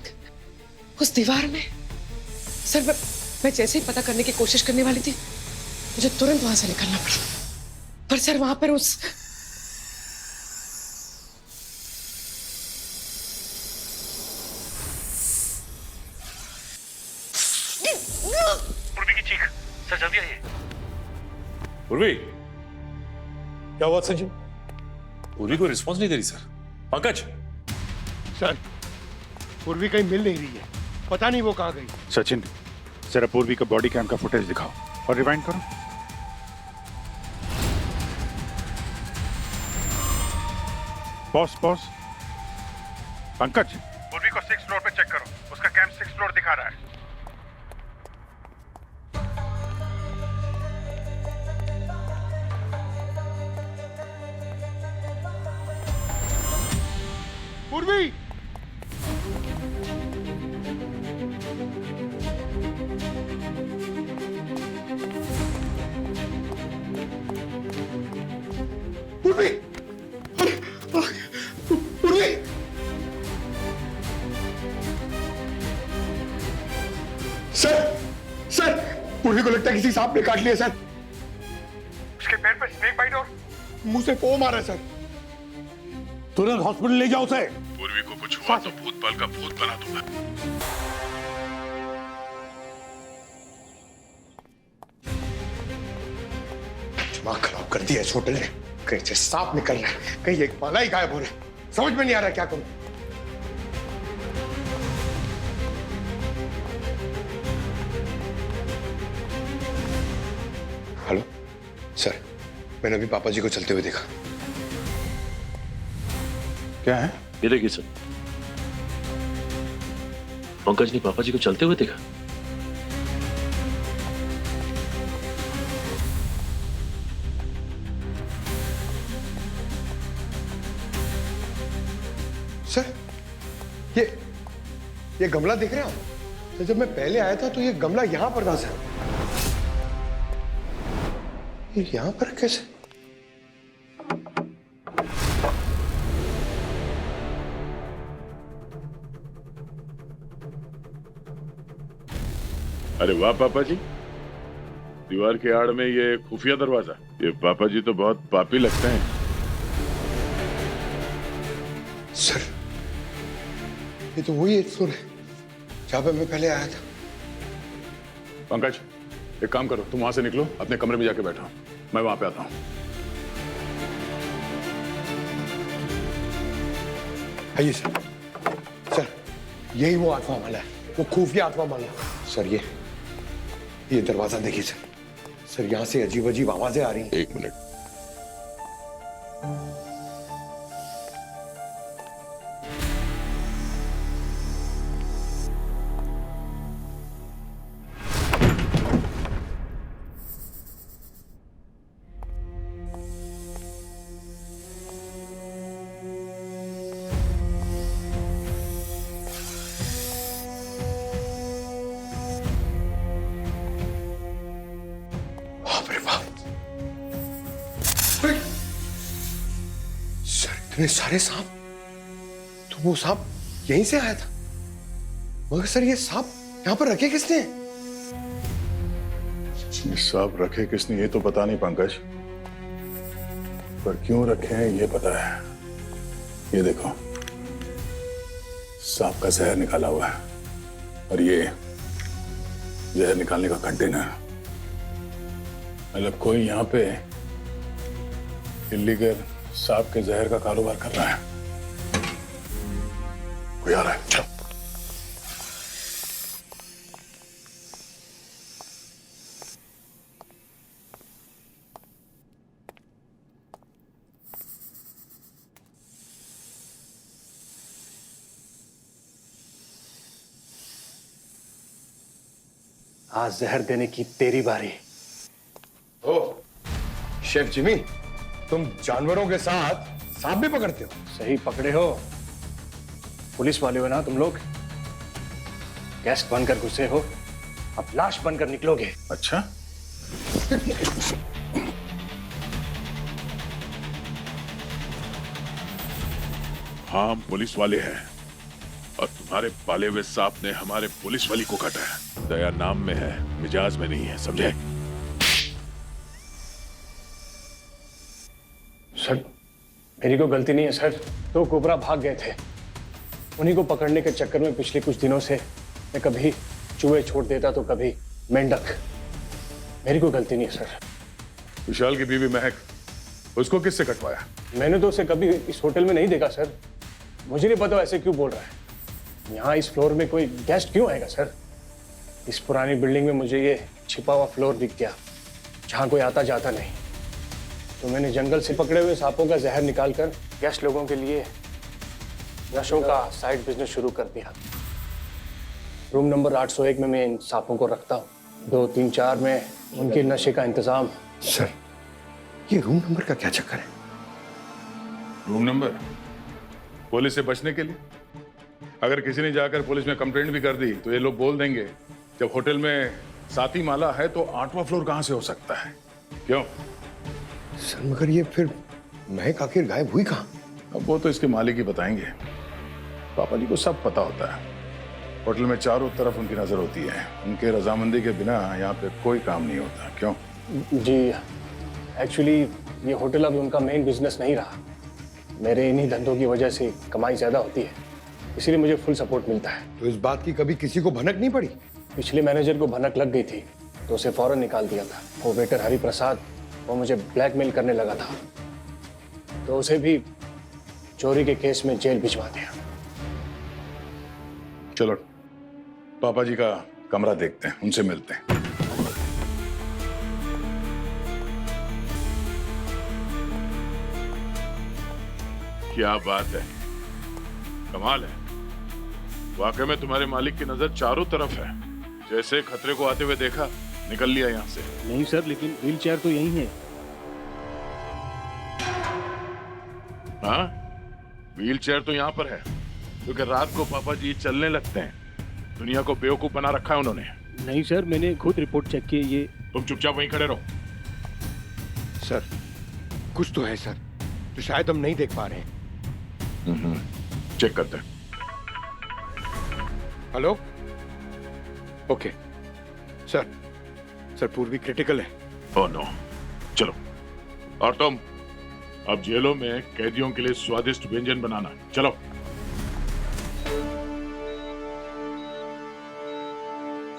Speaker 6: उस दीवार में सर, मैं जैसे ही पता करने की कोशिश करने वाली थी, मुझे तुरंत वहां से निकलना पड़ा। पर सर, वहां पर उस
Speaker 9: पूर्वी की चीख। सर जल्दी आइए।
Speaker 12: पूर्वी, क्या हुआ सचिन?
Speaker 9: पूर्वी को रिस्पॉन्स नहीं दे रही सर। पंकज,
Speaker 13: सर पूर्वी कहीं मिल नहीं रही है, पता नहीं वो कहाँ गई।
Speaker 8: सचिन, जरा पूर्वी का बॉडी कैम का फुटेज दिखाओ और रिवाइंड करो। पॉज। पंकज, पूर्वी को 6th फ्लोर पे चेक करो, उसका कैम 6th फ्लोर दिखा रहा है।
Speaker 13: पूर्वी, पूर्वी, पूर्वी, सर पूर्वी को लगता है किसी सांप ने काट लिया सर।
Speaker 9: उसके पैर पे स्नेक बाइट और
Speaker 13: मुंह से फोम आ रहा है सर।
Speaker 12: तुरंत हॉस्पिटल ले जाओ उसे।
Speaker 9: पूर्वी को कुछ हुआ तो भूतपाल का भूत बना दूंगा।
Speaker 13: दिमाग खराब कर दिया इस होटल ने। कहीं से सांप निकल रहा है, कहीं एक माला ही गायब हो रहा है। समझ में नहीं आ रहा क्या करूं। सर, मैंने अभी पापा जी को चलते हुए देखा।
Speaker 8: क्या है?
Speaker 9: ये देखिए सर, पंकज ने पापा जी को चलते हुए देखा।
Speaker 13: सर, ये गमला दिख रहा है? तो जब मैं पहले आया था तो ये गमला यहां पर था सर। ये यहां पर कैसे?
Speaker 9: अरे वाह पापा जी, दीवार के आड़ में ये खुफिया दरवाजा। ये पापा जी तो बहुत पापी लगते हैं।
Speaker 13: सर, ये तो वही 8th फ्लोर है जहां पे मैं पहले आया था।
Speaker 8: पंकज, एक काम करो, तुम वहां से निकलो, अपने कमरे में जाके बैठो, मैं वहां पे आता हूं।
Speaker 13: आइए सर। सर, यही वो आत्मा माला है, वो खुफिया आत्मा माला। सर, ये दरवाजा देखिए सर। सर, यहां से अजीब अजीब आवाजें आ रही हैं।
Speaker 9: 1 मिनट।
Speaker 13: इतने सारे सांप, तो वो सांप यहीं से आया था। मगर सर, ये सांप यहां पर रखे किसने?
Speaker 8: ये सांप रखे किसने ये तो पता नहीं पंकज, पर क्यों रखे हैं ये पता है। ये देखो, सांप का जहर निकाला हुआ है, और ये जहर निकालने का कंटेनर। मतलब कोई यहाँ पे इल्लीगल सांप के जहर का कारोबार कर रहा है। कोई आ रहा है, चलो।
Speaker 14: आज जहर देने की तेरी बारी।
Speaker 13: ओ, शेफ जिमी, तुम जानवरों के साथ सांप भी पकड़ते हो?
Speaker 14: सही पकड़े हो। पुलिस वाले हो ना तुम लोग? गेस्ट बनकर घुसे हो, अब लाश बनकर निकलोगे।
Speaker 8: अच्छा,
Speaker 9: हाँ, हम पुलिस वाले हैं, और तुम्हारे पाले हुए सांप ने हमारे पुलिस वाली को काटा है। दया नाम में है, मिजाज में नहीं है, समझे?
Speaker 14: सर, मेरी कोई गलती नहीं है सर। तो कोबरा भाग गए थे, उन्हीं को पकड़ने के चक्कर में पिछले कुछ दिनों से मैं कभी चूहे छोड़ देता तो कभी मेंढक। मेरी कोई गलती नहीं है सर।
Speaker 8: विशाल की बीवी महक, उसको किससे कटवाया?
Speaker 14: मैंने तो उसे कभी इस होटल में नहीं देखा सर। मुझे नहीं पता ऐसे क्यों बोल रहा है। यहाँ इस फ्लोर में कोई गेस्ट क्यों आएगा सर? इस पुरानी बिल्डिंग में मुझे ये छिपा हुआ फ्लोर दिख गया जहाँ कोई आता जाता नहीं, तो मैंने जंगल से पकड़े हुए सांपों का जहर निकालकर गेस्ट लोगों के लिए नशों का साइड बिजनेस शुरू कर दिया। रूम नंबर 801 में मैं इन सांपों को रखता हूँ। 2, 3, 4 में उनके नशे का इंतजाम।
Speaker 13: सर, ये रूम नंबर का क्या चक्कर है?
Speaker 8: रूम नंबर पुलिस से बचने के लिए। अगर किसी ने जाकर पुलिस में कंप्लेंट भी कर दी तो ये लोग बोल देंगे जब होटल में 7ही माला है तो 8वां फ्लोर कहां से हो सकता है? क्यों
Speaker 13: सर, मगर ये फिर महक आखिर गायब हुई कहां?
Speaker 8: अब वो तो इसके मालिक ही बताएंगे। पापा जी को सब पता होता है। होटल में चारों तरफ उनकी नजर होती है। उनके रजामंदी के बिना यहाँ पे कोई काम नहीं होता। क्यों?
Speaker 14: जी, एक्चुअली ये होटल अब उनका मेन बिजनेस नहीं रहा। मेरे इन्हीं धंधों की वजह से कमाई ज्यादा होती है, इसीलिए मुझे फुल सपोर्ट मिलता है।
Speaker 13: तो इस बात की कभी किसी को भनक नहीं पड़ी?
Speaker 14: पिछले मैनेजर को भनक लग गई थी तो उसे फौरन निकाल दिया था। वो वेटर हरि प्रसाद, वो मुझे ब्लैकमेल करने लगा था, तो उसे भी चोरी के केस में जेल भिजवा दिया।
Speaker 8: चलो पापा जी का कमरा देखते हैं, उनसे मिलते हैं।
Speaker 9: क्या बात है, कमाल है। वाकई में तुम्हारे मालिक की नजर चारों तरफ है। जैसे खतरे को आते हुए देखा, निकल लिया यहाँ से।
Speaker 14: नहीं सर, लेकिन व्हील चेयर तो यही है।
Speaker 9: हाँ, व्हील चेयर तो यहाँ पर है, क्योंकि रात को पापा जी चलने लगते हैं। दुनिया को बेवकूफ बना रखा है उन्होंने।
Speaker 14: नहीं सर, मैंने खुद रिपोर्ट चेक की है। ये
Speaker 9: तुम चुपचाप वहीं खड़े रहो।
Speaker 13: सर, कुछ तो है सर, जो शायद हम नहीं देख पा रहे हैं।
Speaker 9: चेक करते हैं।
Speaker 13: Hello, okay sir. Sir, Purvi critical है।
Speaker 9: ओह नो, चलो। और तुम अब जेलों में कैदियों के लिए स्वादिष्ट व्यंजन बनाना। चलो।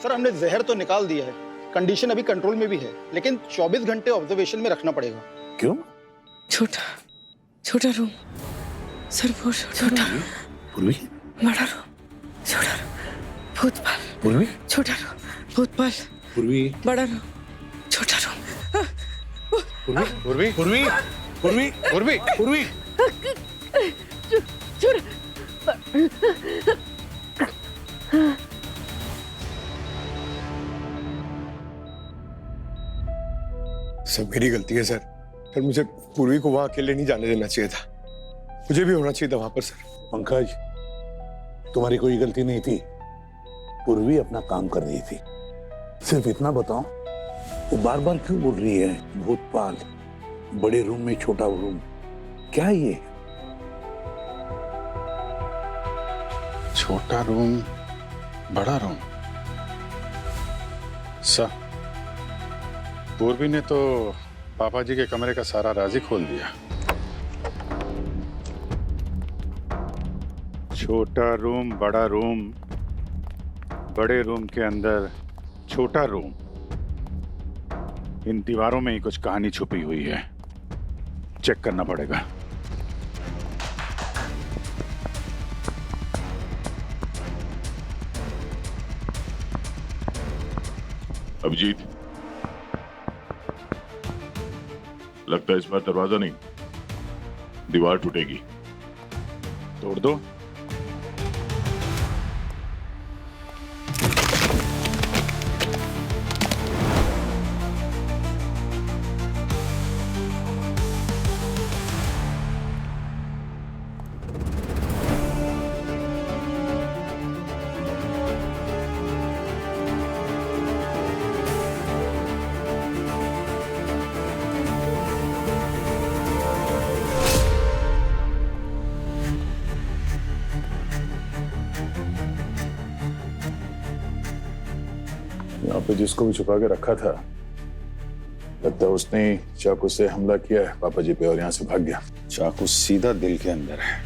Speaker 18: सर, हमने जहर तो निकाल दिया है, कंडीशन अभी कंट्रोल में भी है, लेकिन 24 घंटे ऑब्जर्वेशन में रखना पड़ेगा।
Speaker 9: क्यों?
Speaker 6: छोटा रूम सर, वो छोटा
Speaker 9: पूर्वी,
Speaker 6: बड़ा रूम, छोटा रूम, भूतपाल,
Speaker 9: पूर्वी,
Speaker 6: छोटा रूम, भूतपाल,
Speaker 9: पूर्वी,
Speaker 6: बड़ा रूम, छोटा रूम,
Speaker 9: पूर्वी, पूर्वी, पूर्वी, पूर्वी, पूर्वी, पूर्वी।
Speaker 13: सर, मेरी गलती है सर। सर, मुझे पूर्वी को वहां अकेले नहीं जाने देना चाहिए था। मुझे भी होना चाहिए था वहां पर सर।
Speaker 12: पंकज, तुम्हारी कोई गलती नहीं थी। पूर्वी अपना काम कर रही थी। सिर्फ इतना बताओ, वो बार बार क्यों बोल रही है भूतपाल, बड़े रूम में छोटा रूम? क्या है ये?
Speaker 8: छोटा रूम, बड़ा रूम। सर, पूर्वी ने तो पापा जी के कमरे का सारा राज ही खोल दिया। छोटा रूम, बड़ा रूम, बड़े रूम के अंदर छोटा रूम। इन दीवारों में ही कुछ कहानी छुपी हुई है। चेक करना पड़ेगा।
Speaker 9: अभिजीत, लगता है इस बार दरवाजा नहीं, दीवार टूटेगी।
Speaker 8: तोड़ दो।
Speaker 9: यहाँ पे जिसको भी छुपा के रखा था, लगता है उसने चाकू से हमला किया है पापा जी पे और यहाँ से भाग गया।
Speaker 8: चाकू सीधा दिल के अंदर है।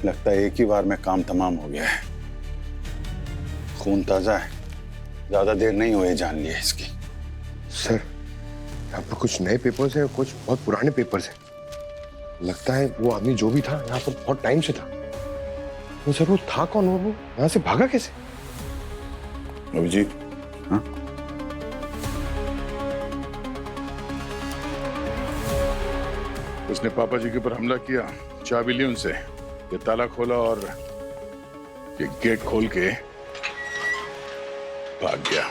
Speaker 8: लगता है एक ही बार में काम तमाम हो गया है। खून ताजा है, ज्यादा देर नहीं हुई जान लिया इसकी।
Speaker 13: सर, यहाँ पर कुछ नए पेपर्स हैं और कुछ बहुत पुराने पेपर्स हैं। लगता है वो आदमी जो भी था यहाँ पर बहुत टाइम से था। वो सर, वो था कौन? वो यहाँ से भागा कैसे?
Speaker 8: अभिजीत, हाँ?
Speaker 9: उसने पापा जी के ऊपर हमला किया, चाबी ली उनसे, ये ताला खोला और ये गेट खोल के भाग गया।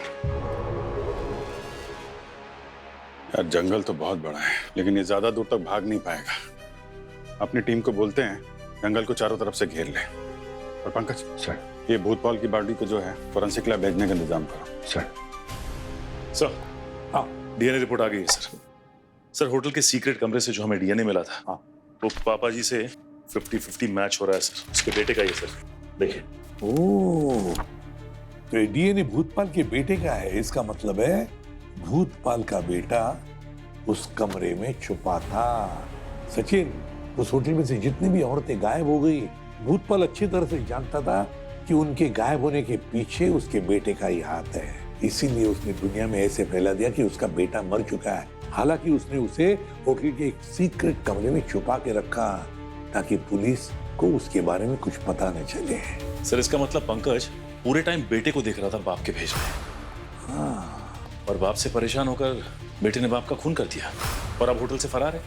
Speaker 8: यार, जंगल तो बहुत बड़ा है, लेकिन ये ज्यादा दूर तक भाग नहीं पाएगा। अपनी टीम को बोलते हैं जंगल को चारों तरफ से घेर ले। और पंकज सर, ये भूतपाल की बॉडी को जो है फोरेंसिक लैब भेजने का इंतजाम करो।
Speaker 19: सर, हाँ, डीएनए रिपोर्ट आ गई है सर। सर, होटल के सीक्रेट कमरे से जो हमें डीएनए मिला था, हाँ, वो पापा जी से 50-50 मैच हो रहा है सर। उसके बेटे का ही है सर, देखिए।
Speaker 12: ओह, तो ये डीएनए भूतपाल के बेटे का है। इसका मतलब है भूतपाल का बेटा उस कमरे में छुपा था। सचिन, उस होटल में से जितनी भी औरतें गायब हो गई, भूतपाल अच्छी तरह से जानता था कि उनके गायब होने के पीछे उसके बेटे का ही हाथ है। इसीलिए उसने दुनिया में ऐसे फैला दिया कि उसका बेटा मर चुका है। हालांकि उसने उसे होटल के एक सीक्रेट कमरे में छुपा के रखा ताकि पुलिस को उसके बारे में कुछ पता न चले।
Speaker 19: सर, इसका मतलब पंकज पूरे टाइम बेटे को देख रहा था बाप के भेष में।
Speaker 12: हाँ,
Speaker 19: और बाप से परेशान होकर बेटे ने बाप का खून कर दिया और अब होटल से फरार है।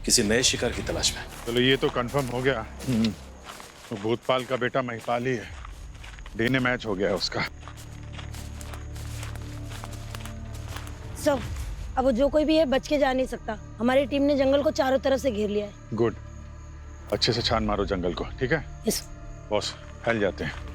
Speaker 19: किसी नए शिकार की तलाश में।
Speaker 8: चलो ये तो कंफर्म हो गया, तो भूतपाल का बेटा महिपाल ही है। डीएनए मैच हो गया है उसका।
Speaker 20: सर, अब जो कोई भी है बच के जा नहीं सकता। हमारी टीम ने जंगल को चारों तरफ से घेर लिया है।
Speaker 8: गुड, अच्छे से छान मारो जंगल को, ठीक है?
Speaker 20: यस
Speaker 8: बॉस, फैल जाते हैं।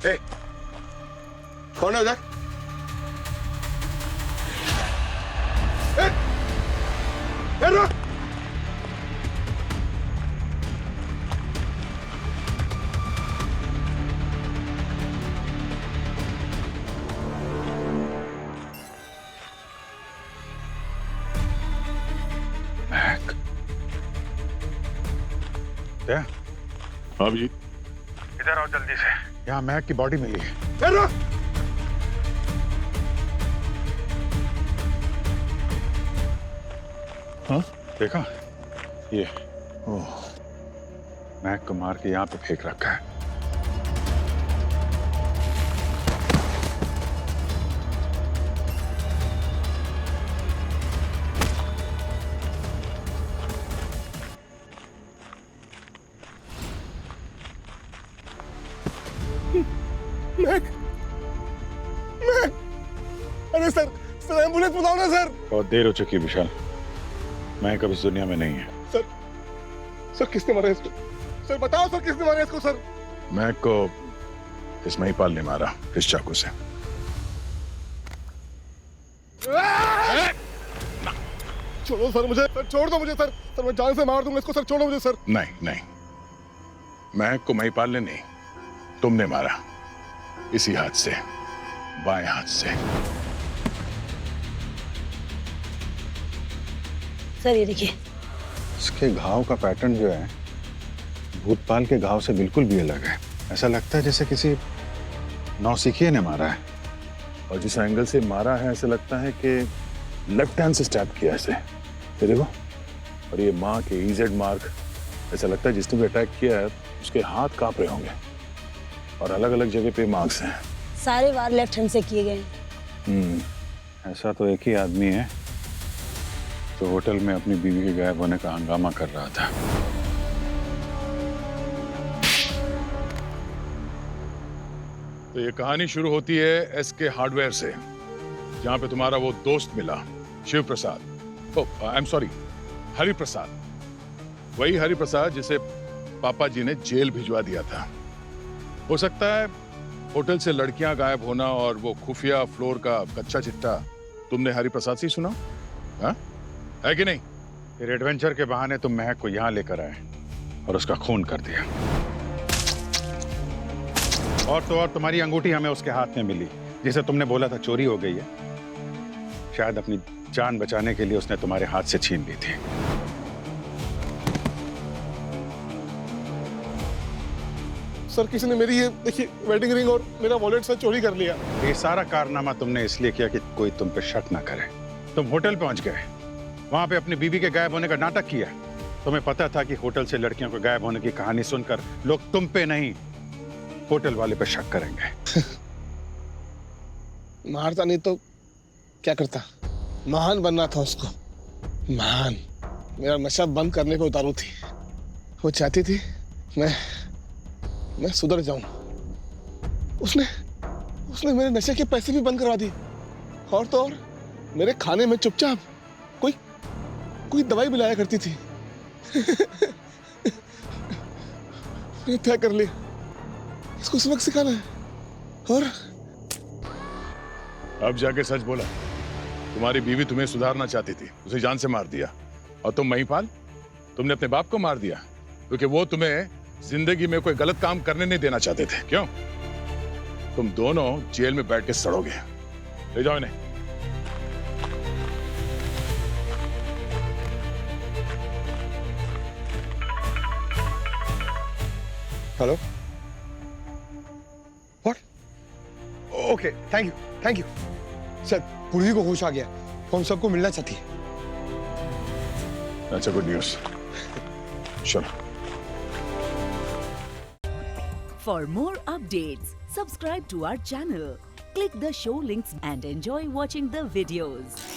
Speaker 13: ए, कौन है उधर? रुक!
Speaker 8: महक, क्या?
Speaker 9: हाँ जी।
Speaker 8: इधर आओ जल्दी से, यहाँ महक की बॉडी मिली है। हाँ देखा, ये ओह, महक को मार के यहाँ पे फेंक रखा है।
Speaker 13: अरे सर, एम्बुलेंस बुलाओ ना सर।
Speaker 8: बहुत देर हो चुकी है विशाल, महक अब इस दुनिया में नहीं है।
Speaker 13: सर किसने मारा इसको? सर बताओ सर, किसने मारा इसको सर?
Speaker 8: महक को इस महिपाल ने मारा, इस चाकू से।
Speaker 13: छोड़ो सर मुझे, सर छोड़ दो मुझे सर। सर मैं जान से मार दूंगा इसको, सर छोड़ो मुझे सर।
Speaker 8: नहीं, महक को महिपाल ने नहीं, तुमने मारा, इसी हाथ से, बाएं हाथ से।
Speaker 20: सर ये देखिए,
Speaker 8: इसके घाव का पैटर्न जो है भूतपाल के घाव से बिल्कुल भी अलग है। ऐसा लगता है जैसे किसी नौसिखिए ने मारा है, और जिस एंगल से मारा है ऐसा लगता है कि लेफ्ट हैंड से स्टैब किया ऐसे। ये देखो, और ये माँ के ईजेड मार्क, ऐसा लगता है जिसने भी अटैक किया है उसके हाथ कांप रहे होंगे, और अलग अलग जगह पे मार्क्स हैं।
Speaker 20: सारे वार लेफ्ट हैंड से किए गए हैं।
Speaker 8: ऐसा तो एक ही आदमी है जो होटल में अपनी बीवी के गायब होने का हंगामा कर रहा था। तो ये कहानी शुरू होती है एसके हार्डवेयर से, जहां पे तुम्हारा वो दोस्त मिला, शिव प्रसाद। I am sorry, Hari Prasad. वही हरि प्रसाद जिसे पापा जी ने जेल भिजवा दिया था। हो सकता है होटल से लड़कियां गायब होना और वो खुफिया फ्लोर का कच्चा चिट्टा तुमने हरि प्रसाद से ही सुना, हाँ? है कि नहीं? फिर एडवेंचर के बहाने तुम महक को यहाँ लेकर आए और उसका खून कर दिया। और तो और तुम्हारी अंगूठी हमें उसके हाथ में मिली, जिसे तुमने बोला था चोरी हो गई है। शायद अपनी जान बचाने के लिए उसने तुम्हारे हाथ से छीन ली थी।
Speaker 13: सर किसी ने मेरी ये देखिए वेडिंग रिंग और मेरा वॉलेट से चोरी कर लिया।
Speaker 8: ये सारा कारनामा तुमने इसलिए किया कि कोई तुम पे शक ना करे। तुम होटल पहुंच गए, वहां पे अपनी बीवी के गायब होने का नाटक किया। तुम्हें पता था कि होटल से लड़कियों के गायब होने की कहानी सुनकर लोग तुम पे नहीं, होटल वाले पे शक करेंगे।
Speaker 13: मारता नहीं तो क्या करता? महान बनना था उसको, महान। मेरा नशा बंद करने पे उतारू थी। वो चाहती थी मैं सुधर जाऊं। उसने मेरे नशे के पैसे भी बंद करवा दिए, और तो और मेरे खाने में चुपचाप कोई दवाई मिलाया करती थी। तय कर लिया इसको सबक सिखाना है। और
Speaker 8: अब जाके सच बोला, तुम्हारी बीवी तुम्हें सुधारना चाहती थी, उसे जान से मार दिया। और तुम महिपाल, तुमने अपने बाप को मार दिया क्योंकि वो तुम्हें जिंदगी में कोई गलत काम करने नहीं देना चाहते थे। क्यों? तुम दोनों जेल में बैठ के सड़ोगे। ले जाओ इन्हें।
Speaker 13: Hello, what? Okay, thank you sir. पूर्वी को होश आ गया, हम सबको मिलना चाहती है।
Speaker 9: That's a good news. Sure.
Speaker 21: For more updates, subscribe to our channel, click the show links and enjoy watching the videos.